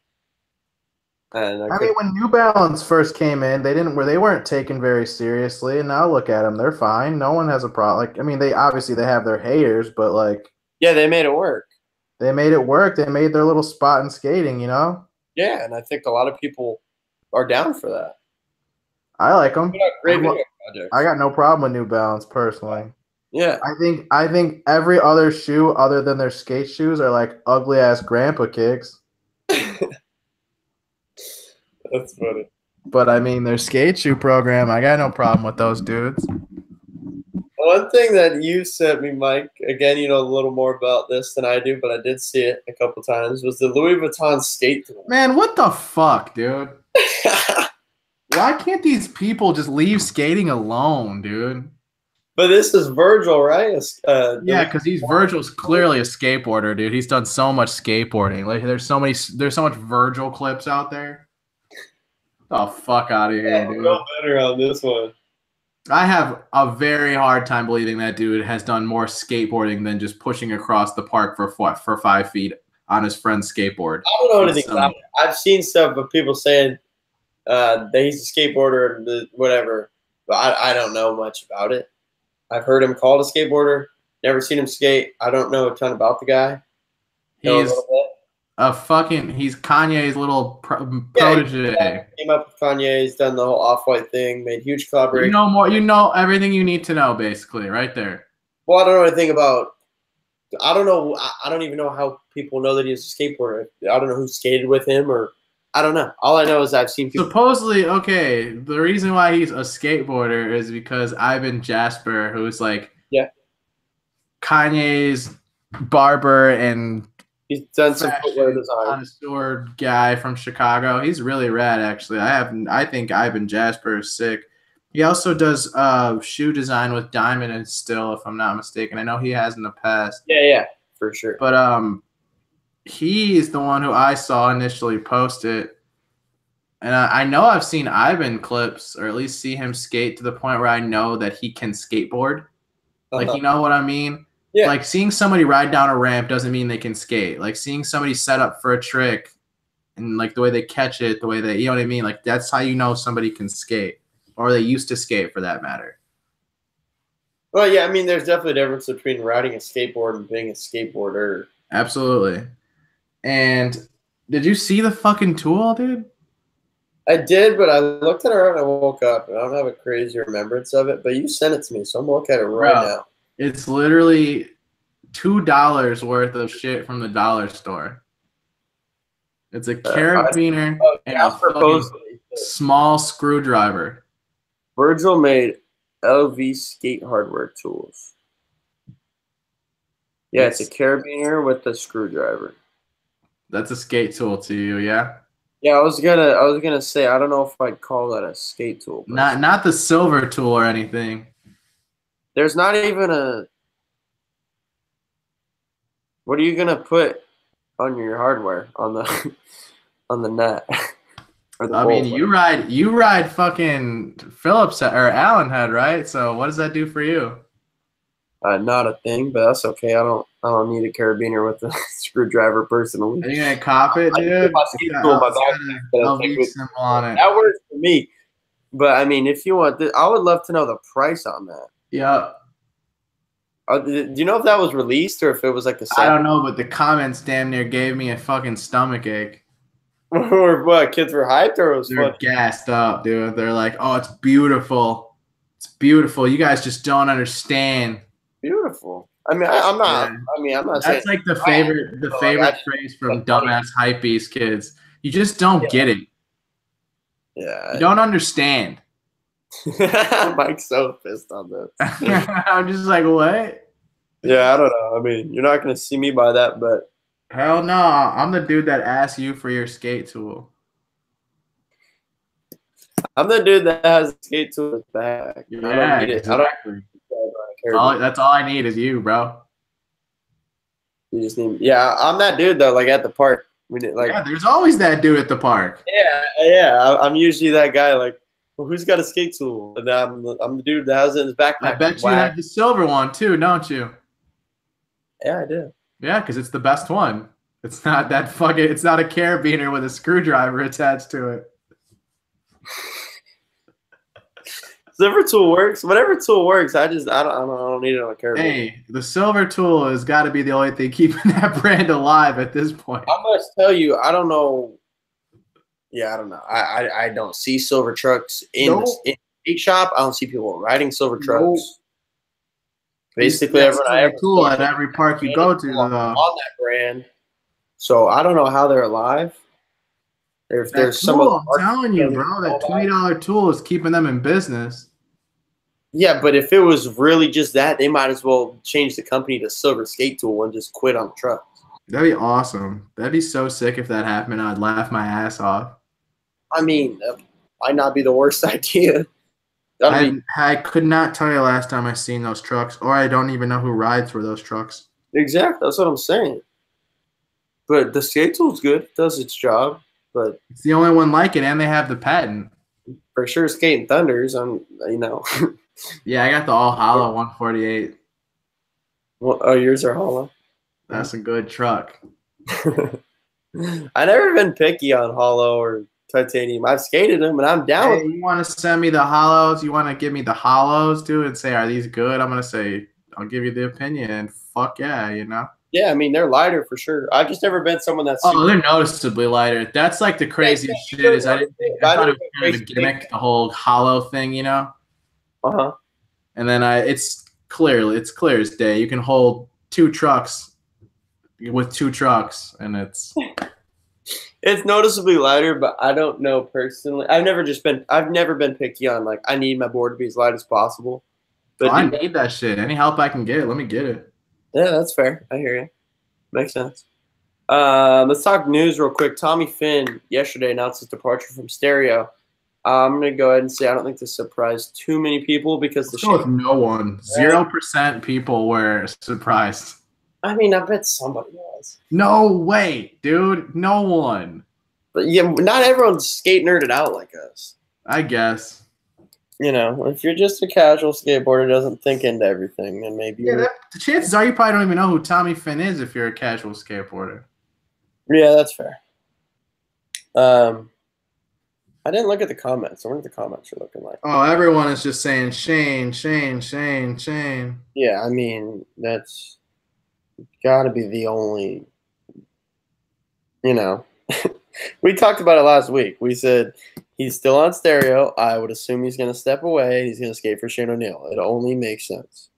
And I mean, when New Balance first came in, they weren't taken very seriously, and now look at them, they're fine. No one has a problem. They obviously they have their haters, but yeah, they made it work. They made it work. They made their little spot in skating, Yeah, and I think a lot of people are down for that. I like them. Great video projects. I got no problem with New Balance personally. Yeah, I think every other shoe other than their skate shoes are like ugly ass grandpa kicks. That's funny. But their skate shoe program, I got no problem with those dudes. One thing that you sent me, Mike, again, you know a little more about this than I do, but I did see it a couple times, was the Louis Vuitton skate tour. Man, what the fuck, dude? Why can't these people just leave skating alone, dude? But this is Virgil, right? Yeah, because Virgil's clearly a skateboarder, dude. He's done so much skateboarding. There's so much Virgil clips out there. Oh, fuck out of here, dude. Real better on this one. I have a very hard time believing that dude has done more skateboarding than just pushing across the park for 5 feet on his friend's skateboard. I don't know anything about it. I've seen stuff of people saying that he's a skateboarder and whatever, but I don't know much about it. I've heard him called a skateboarder, never seen him skate. I don't know a ton about the guy. He's Kanye's little protege. Yeah, he came up with Kanye. He's done the whole Off-White thing, made huge collaboration. You know more. You know everything you need to know, basically, right there. Well, I don't know anything about. I don't know. I don't even know how people know that he's a skateboarder. I don't know who skated with him, or I don't know. All I know is I've seen people. Supposedly, okay. The reason why he's a skateboarder is because Ivan Jasper, who's Kanye's barber and. He's done some footwear design. Connoisseur guy from Chicago. He's really rad, actually. I think Ivan Jasper is sick. He also does shoe design with Diamond and Still, if I'm not mistaken. I know he has in the past. Yeah, for sure. But he is the one who I saw initially post it. And I know I've seen Ivan clips, or at least see him skate to the point where I know that he can skateboard. Like, you know what I mean? Yeah. Like, seeing somebody ride down a ramp doesn't mean they can skate. Like, seeing somebody set up for a trick and, like, the way they catch it, the way they, you know what I mean? Like, that's how you know somebody can skate. Or they used to skate, for that matter. Well, yeah, I mean, there's definitely a difference between riding a skateboard and being a skateboarder. Absolutely. And did you see the fucking tool, dude? I did, but I looked at it and I woke up, and I don't have a crazy remembrance of it. But you sent it to me, so I'm looking at it right now. It's literally $2 worth of shit from the dollar store. It's a carabiner and a fucking small screwdriver. Virgil made LV skate hardware tools. Yeah, it's a carabiner with a screwdriver. That's a skate tool to you, yeah? Yeah, I was gonna say I don't know if I'd call that a skate tool. Not the silver tool or anything. There's not even a. What are you gonna put on your hardware on the on the net? I mean, you ride fucking Phillips or Allen head, right? So what does that do for you? Not a thing, but that's okay. I don't need a carabiner with a screwdriver personally. Are you gonna cop it, dude? LV symbol on it. That works for me. But I mean, if you want this, I would love to know the price on that. Yeah. Do you know if that was released or if it was like a set? I don't know, but the comments damn near gave me a fucking stomach ache. Or what? Kids were hyped or it was They're gassed up, dude. They're like, "Oh, it's beautiful. It's beautiful. You guys just don't understand." Beautiful. I mean, I'm not. Yeah. I mean, I'm not. That's like the favorite phrase from dumbass hypebeast kids. You just don't get it. Yeah. You don't understand. Mike's so pissed on this. I'm just like, what? Yeah, I don't know. I mean, you're not gonna see me buy that, but hell no. I'm the dude that asks you for your skate tool. I'm the dude that has a skate tool in his bag. Yeah, I don't need exactly. That's all I need is you, bro. You just need. Yeah, I'm that dude though. Like at the park, yeah, there's always that dude at the park. Yeah. I'm usually that guy. Like, well, who's got a skate tool? And I'm the dude that has it in his backpack. I bet you have the silver one too, don't you? Yeah, I do. Yeah, because it's the best one. It's not that fucking. It's not a carabiner with a screwdriver attached to it. Silver tool works. Whatever tool works. I don't need it on a carabiner. Hey, the silver tool has got to be the only thing keeping that brand alive at this point. I must tell you, I don't know. Yeah, I don't know. I don't see silver trucks in the skate shop. I don't see people riding silver trucks. Basically, every tool at every park you go to on that brand. So I don't know how they're alive. If there's some, I'm telling you, bro, that $20 tool is keeping them in business. Yeah, but if it was really just that, they might as well change the company to Silver Skate Tool and just quit on the trucks. That'd be awesome. That'd be so sick if that happened. I'd laugh my ass off. I mean, that might not be the worst idea. I could not tell you last time I seen those trucks, or I don't even know who rides for those trucks. Exactly, that's what I'm saying. But the skate tool's good; it does its job. But it's the only one like it, and they have the patent. For sure, Skating Thunders. Yeah, I got the all hollow 148. Well, oh, yours are hollow. That's a good truck. I never been picky on hollow or titanium. I've skated them, and I'm down. Hey, you want to send me the hollows? You want to give me the hollows, dude, and say, are these good? I'm gonna say, I'll give you the opinion, and fuck yeah, you know. Yeah, I mean they're lighter for sure. I've just never been someone that's. Oh, they're noticeably lighter. That's like the craziest shit. Is I thought it was kind of a gimmick, the whole hollow thing, you know. And then it's clear as day. You can hold two trucks with two trucks, and it's noticeably lighter. But I don't know personally. I've never been picky on like I need my board to be as light as possible. But I need that shit. Any help I can get, let me get it. Yeah, that's fair. I hear you. Makes sense. Let's talk news real quick. Tommy Fynn yesterday announced his departure from Stereo. I'm gonna go ahead and say I don't think this surprised too many people because Let's go with no one. 0% people were surprised. I mean, I bet somebody was. No way, dude. No one. But yeah, not everyone's skate nerded out like us. I guess. You know, if you're just a casual skateboarder, doesn't think into everything, then maybe. Yeah, the chances are you probably don't even know who Tommy Fynn is if you're a casual skateboarder. Yeah, that's fair. I didn't look at the comments. I wonder what the comments are looking like. Oh, everyone is just saying Shane, Shane, Shane, Shane. Yeah, I mean, that's got to be the only, you know. We talked about it last week. We said he's still on stereo. I would assume he's going to step away. He's going to skate for Shane O'Neill. It only makes sense.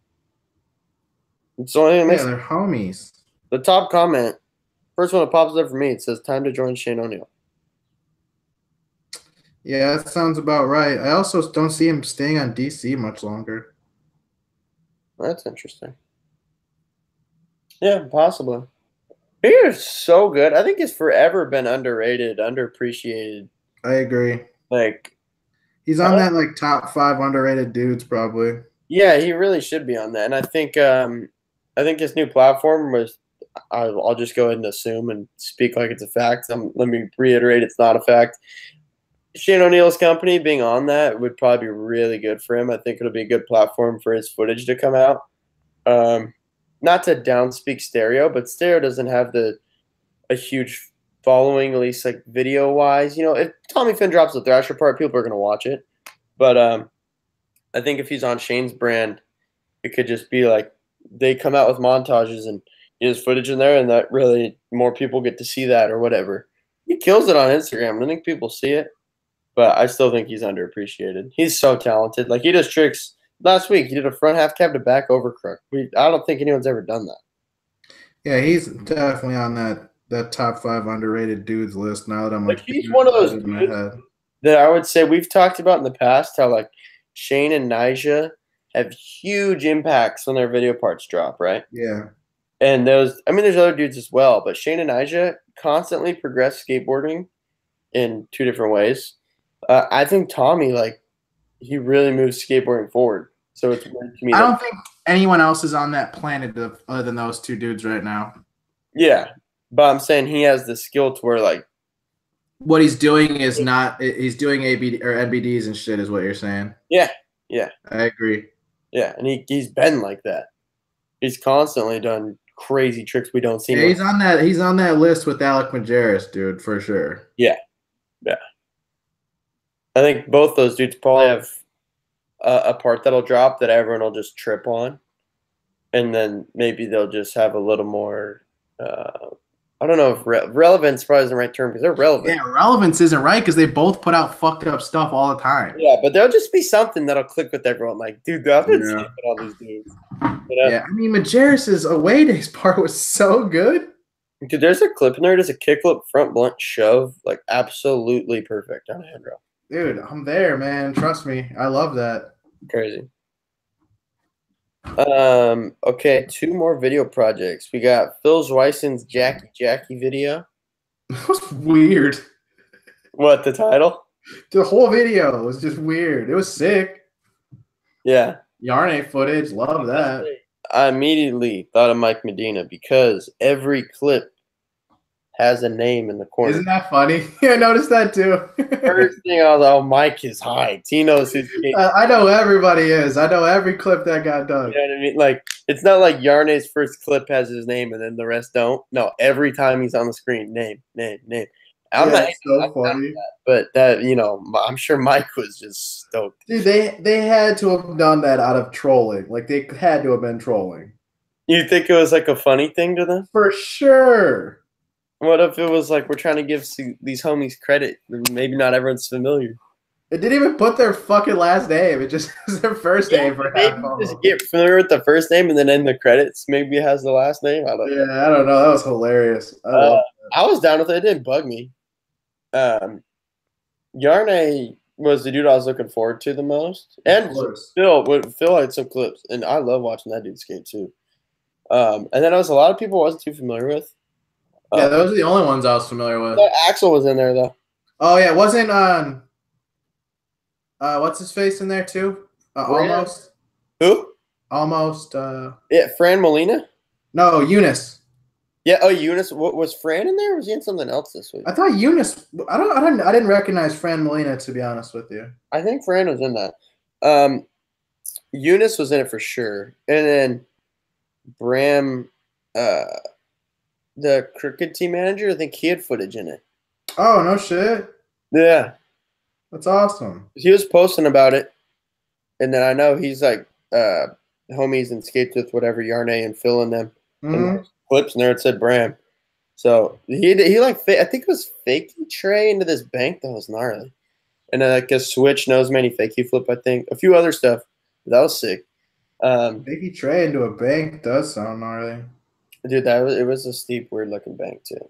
It's only they're homies. The top comment, first one that pops up for me, it says, time to join Shane O'Neill. Yeah, that sounds about right. I also don't see him staying on DC much longer. That's interesting. Yeah, possibly. He is so good. I think he's forever been underrated, underappreciated. I agree. Like, he's on that like top 5 underrated dudes probably. Yeah, he really should be on that. And I think his new platform was. I'll just go ahead and assume and speak like it's a fact. Let me reiterate, it's not a fact. Shane O'Neill's company being on that would probably be really good for him. I think it'll be a good platform for his footage to come out. Not to downspeak stereo, but stereo doesn't have a huge following, at least like video wise. You know, if Tommy Fynn drops the Thrasher part, people are gonna watch it. But I think if he's on Shane's brand, it could just be like they come out with montages and he has footage in there, and that really more people get to see that or whatever. He kills it on Instagram. I think people see it, but I still think he's underappreciated. He's so talented. Like, he does tricks. Last week, he did a front half cab to back over crook. I don't think anyone's ever done that. Yeah, he's definitely on that top 5 underrated dudes list now that I'm like he's one of those dudes that I would say we've talked about in the past, how like Shane and Nyjah have huge impacts when their video parts drop, right? Yeah. And there's other dudes as well, but Shane and Nyjah constantly progress skateboarding in 2 different ways. I think Tommy, like, he really moves skateboarding forward. So it's weird to me. I don't think anyone else is on that planet other than those 2 dudes right now. Yeah, but I'm saying he has the skill to where, like, what he's doing is not. He's doing ABD or NBDs and shit, is what you're saying. Yeah. I agree. Yeah, and he's been like that. He's constantly done crazy tricks we don't see. Yeah, he's on that list with Alec Majerus, dude, for sure. Yeah. I think both those dudes probably have a part that'll drop that everyone will just trip on, and then maybe they'll just have a little more. I don't know if relevance probably isn't the right term because they're relevant. Yeah, relevance isn't right because they both put out fucked up stuff all the time. Yeah, but there'll just be something that'll click with everyone. Like, dude, I've been sleeping on these dudes. You know? Yeah, I mean, Majerus's away days part was so good. Dude, there's a clip in there. There's a kickflip front blunt shove, like absolutely perfect on a handrail. Dude, I'm there, man. Trust me, I love that. Crazy. Okay, 2 more video projects. We got Phil Zweissen's Jackie video. That was weird. What, the title? The whole video was just weird. It was sick. Yeah. Yarn footage, love that. I immediately thought of Mike Medina because every clip has a name in the corner. Isn't that funny? I noticed that too. First thing I was like, oh, Mike is hyped. He knows who's I know everybody is. I know every clip that got done. You know what I mean? Like, it's not like Yarne's first clip has his name and then the rest don't. No, every time he's on the screen, name. I'm not so funny. But that, you know, I'm sure Mike was just stoked. Dude, they had to have done that out of trolling. Like, they had to have been trolling. You think it was like a funny thing to them? For sure. What if it was like we're trying to give these homies credit? Maybe not everyone's familiar. It didn't even put their fucking last name. It just was their first name. Maybe just get familiar with the first name and then in the credits, maybe it has the last name. I don't know. Yeah, I don't know. That was hilarious. I was down with it. It didn't bug me. Yarne was the dude I was looking forward to the most. And Phil had some clips, and I love watching that dude skate too. And then there was a lot of people I wasn't too familiar with. Yeah, those are the only ones I was familiar with. Axel was in there, though. Oh, yeah. Wasn't What's his face in there too? Fran? Almost. Who? Almost. Yeah, Fran Molina. No, Eunice. Yeah. Oh, Eunice. What was Fran in there? Or was he in something else this week? I thought Eunice. I didn't recognize Fran Molina, to be honest with you. I think Fran was in that. Um, Eunice was in it for sure, and then Bram, uh, the cricket team manager. I think he had footage in it. Oh no shit. Yeah, That's awesome. he was posting about it, and then I know he's like homies and skates with whatever Yarne and Phil and them, and Hmm. there's clips in there it said Bram. So he like I think it was fakey tray into this bank that was gnarly, and then like a switch nose many fakey flip. I think a few other stuff that was sick. Maybe Trey into a bank does sound gnarly. Dude, it was a steep, weird looking bank too.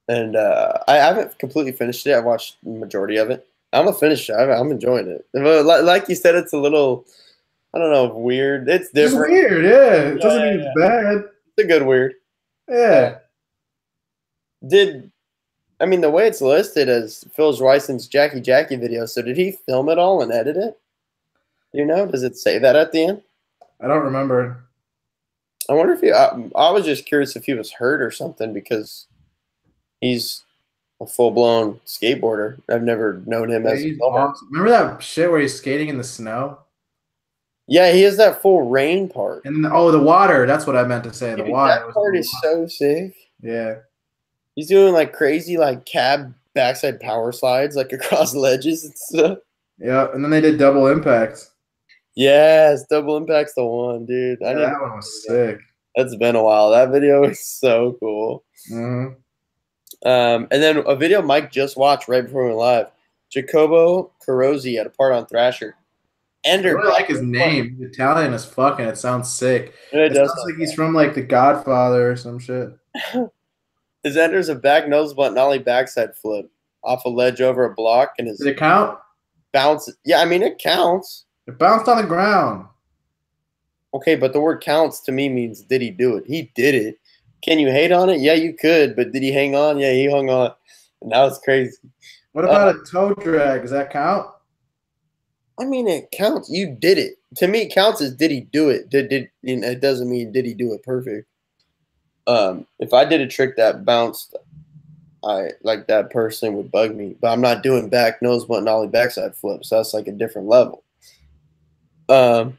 And I haven't completely finished it. I watched the majority of it. I'm gonna finish it. I'm enjoying it. Like you said, it's a little, I don't know, weird. It's It's just different. weird, yeah. It doesn't Yeah, mean it's bad. it's a good weird. Yeah. Did I mean the way it's listed as Phil Zweison's Jackie video? So did he film it all and edit it? You know, does it say that at the end? I don't remember. I wonder if he. I was just curious if he was hurt or something because he's a full blown skateboarder. I've never known him Yeah, as a he's filmer. awesome. Remember that shit where he's skating in the snow? Yeah, he has that full rain part. And the water. That's what I meant to say. The Dude, water. that part is so sick. Yeah. He's doing like crazy like cab backside power slides like across ledges and stuff. Yeah. And then they did double impact. Yes, double impact's the one, dude. I Yeah, need that one was sick. That's been a while. That video is so cool. Hmm. And then a video Mike just watched right before we went live. Jacobo Carosi at a part on Thrasher. I really like his name. Italian as fuck, and it sounds sick. It It does sounds like he's from like The Godfather or some shit. His ender's a back nose blunt nollie backside flip off a ledge over a block, and his Did it count? bounce. Yeah, I mean it counts. It bounced on the ground. Okay, but the word counts to me means did he do it? He did it. Can you hate on it? Yeah, you could, but did he hang on? Yeah, he hung on. And that was crazy. What about a toe drag? Does that count? I mean, it counts. You did it. To me, it counts as did he do it. It doesn't mean did he do it perfect. If I did a trick that bounced, I like that person would bug me. But I'm not doing back nose blunt nollie backside flips. So that's like a different level. But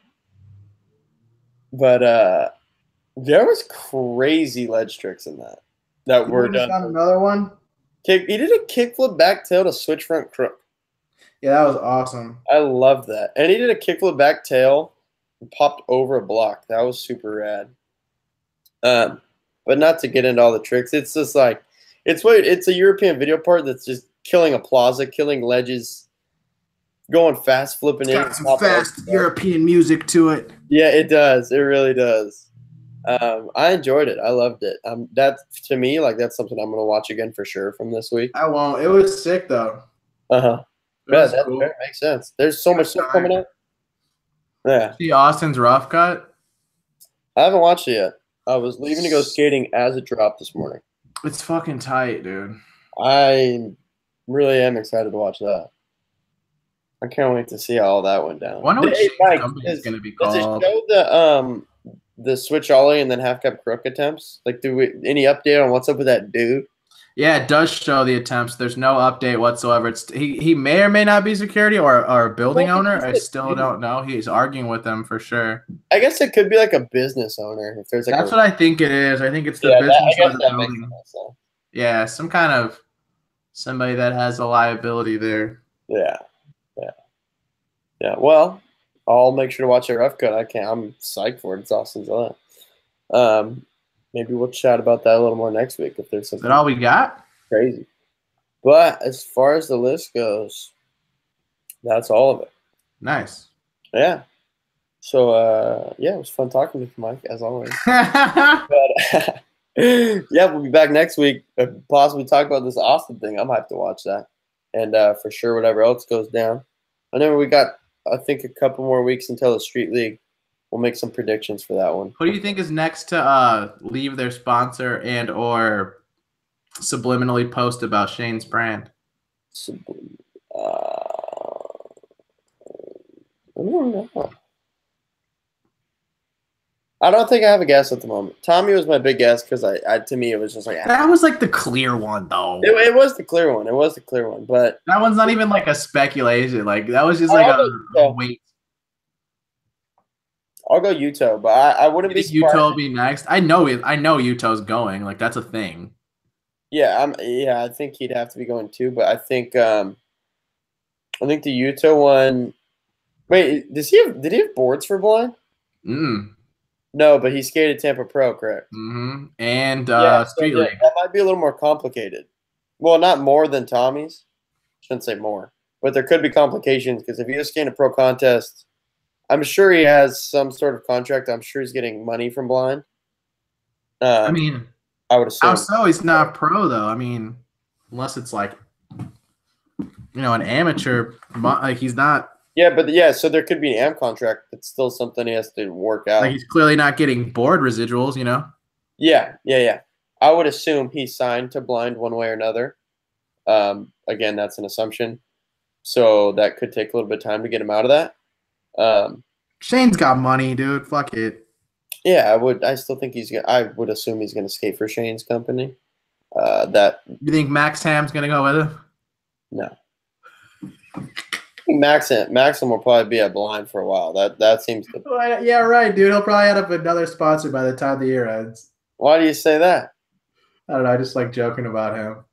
there was crazy ledge tricks in that were done. Found another one. He did a kickflip back tail to switch front crook. Yeah, that was awesome. I love that. And he did a kickflip back tail and popped over a block. That was super rad. But not to get into all the tricks. It's just like it's a European video part that's just killing a plaza, killing ledges, going fast, flipping in. Got some fast European music to it. Yeah, it does. It really does. I enjoyed it. I loved it. That to me, like that's something I'm gonna watch again for sure from this week. I won't. It was sick though. Yeah, that cool. Makes sense. There's so much stuff coming out. Yeah. See Austin's rough cut? I haven't watched it yet. I was leaving to go skating as it dropped this morning. It's fucking tight, dude. I really am excited to watch that. I can't wait to see how all that went down. I wonder what company is going to be called. Does it show the switch ollie and then half cup crook attempts? Like, any update on what's up with that dude? Yeah, it does show the attempts. There's no update whatsoever. He may or may not be security or a building owner. I still don't know. He's arguing with them for sure. I guess it could be like a business owner. If there's like That's what I think it is. I think it's the business or the building. Yeah, some kind of somebody that has a liability there. Yeah. Well, I'll make sure to watch a rough cut. I'm psyched for it. It's Austin's on it. Maybe we'll chat about that a little more next week if there's something. Is that all we got? Crazy. But as far as the list goes, that's all of it. Nice. Yeah. So, it was fun talking with you, Mike, as always. But, we'll be back next week. Possibly talk about this Austin thing. I'm hyped to watch that. And for sure, whatever else goes down. I know we got, I think, a couple more weeks until the Street League. We'll make some predictions for that one. Who do you think is next to leave their sponsor and or subliminally post about Shane's brand? I don't know. I don't think I have a guess at the moment. Tommy was my big guess because to me it was just like That was like the clear one though. It was the clear one. It was the clear one, but that one's not even like a speculation. Like that was just like a wait. I'll go Yuto, but I wouldn't be surprised. Yuto will be next. I know Yuto's going. Like that's a thing. Yeah, I think he'd have to be going too, but I think the Yuto one. Wait, did he have boards for blind? No, but he skated Tampa Pro, correct? And Street so, League. That might be a little more complicated. Well, not more than Tommy's. Shouldn't say more, but there could be complications because if he was skating a pro contest, I'm sure he has some sort of contract. I'm sure he's getting money from blind. I mean, I would assume. How so? He's not pro though. I mean, unless it's like, an amateur. Like he's not. Yeah, but yeah, so there could be an AM contract. It's still something he has to work out. Like he's clearly not getting board residuals, Yeah. I would assume he's signed to blind one way or another. Again, that's an assumption. So that could take a little bit of time to get him out of that. Shane's got money, dude. Fuck it. Yeah, I still think I would assume he's gonna skate for Shane's company. You think Max Ham's gonna go with him? No. Maxim will probably be at blind for a while. That seems to. Yeah, right, dude. He'll probably end up another sponsor by the time the year ends. Why do you say that? I don't know. I just like joking about him.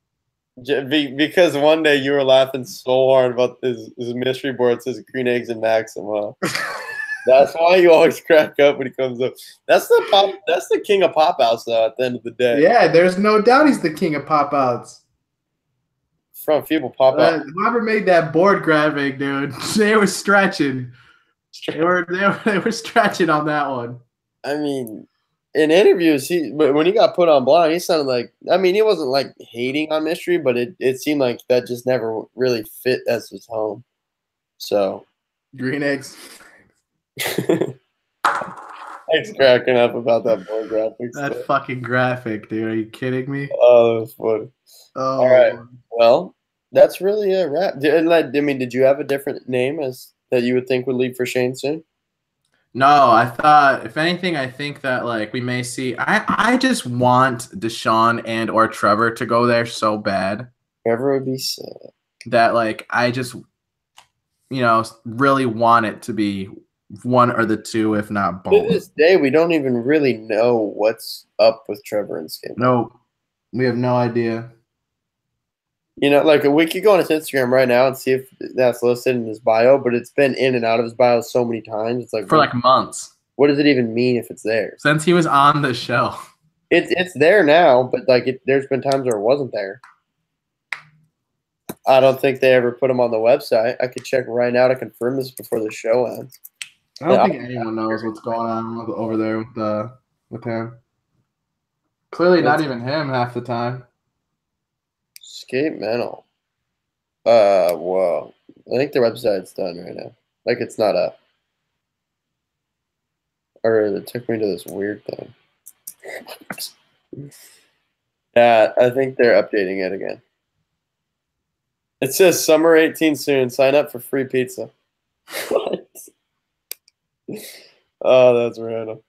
Because one day you were laughing so hard about his mystery board that says green eggs and Maxim. Huh? That's why you always crack up when he comes up. That's the king of pop outs though. At the end of the day. Yeah, there's no doubt he's the king of pop outs. From people pop out. Whoever made that board graphic, dude, they were stretching. They were stretching on that one. I mean, in interviews, when he got put on blind, he sounded like. I mean, he wasn't like hating on mystery, but it seemed like that just never really fit as his home. So, green eggs. Thanks cracking up about that board graphic. That fucking graphic, dude. Are you kidding me? Oh, that was funny. Oh. All right. Well, that's really a wrap. Did you have a different name that you would think would leave for Shane soon? No, I thought, if anything, I think that like we may see. I just want Deshaun and or Trevor to go there so bad. Trevor would be sad. That like I just, really want it to be one or the two, if not both. To this day, we don't even really know what's up with Trevor and Skate. No, we have no idea. Like we could go on his Instagram right now and see if that's listed in his bio, but it's been in and out of his bio so many times. It's like for like months. What does it even mean if it's there? Since he was on the show. It's there now, but like there's been times where it wasn't there. I don't think they ever put him on the website. I could check right now to confirm this before the show ends. I don't think anyone knows what's going on over there with him. Clearly not even him half the time. Skate Mental. Whoa. I think the website's done right now. Like it's not up. Or it took me to this weird thing. Yeah, I think they're updating it again. It says summer 18 soon. Sign up for free pizza. What? Oh, that's random.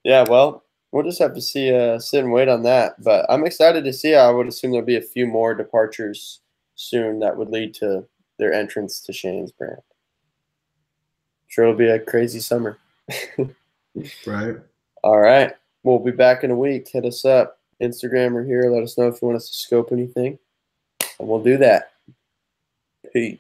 Yeah, well, we'll just have to see, sit and wait on that. But I'm excited to see. I would assume there'll be a few more departures soon that would lead to their entrance to Shane's brand. Sure, it'll be a crazy summer. Right. All right. We'll be back in a week. Hit us up. Instagram or here. Let us know if you want us to scope anything. And we'll do that. Peace.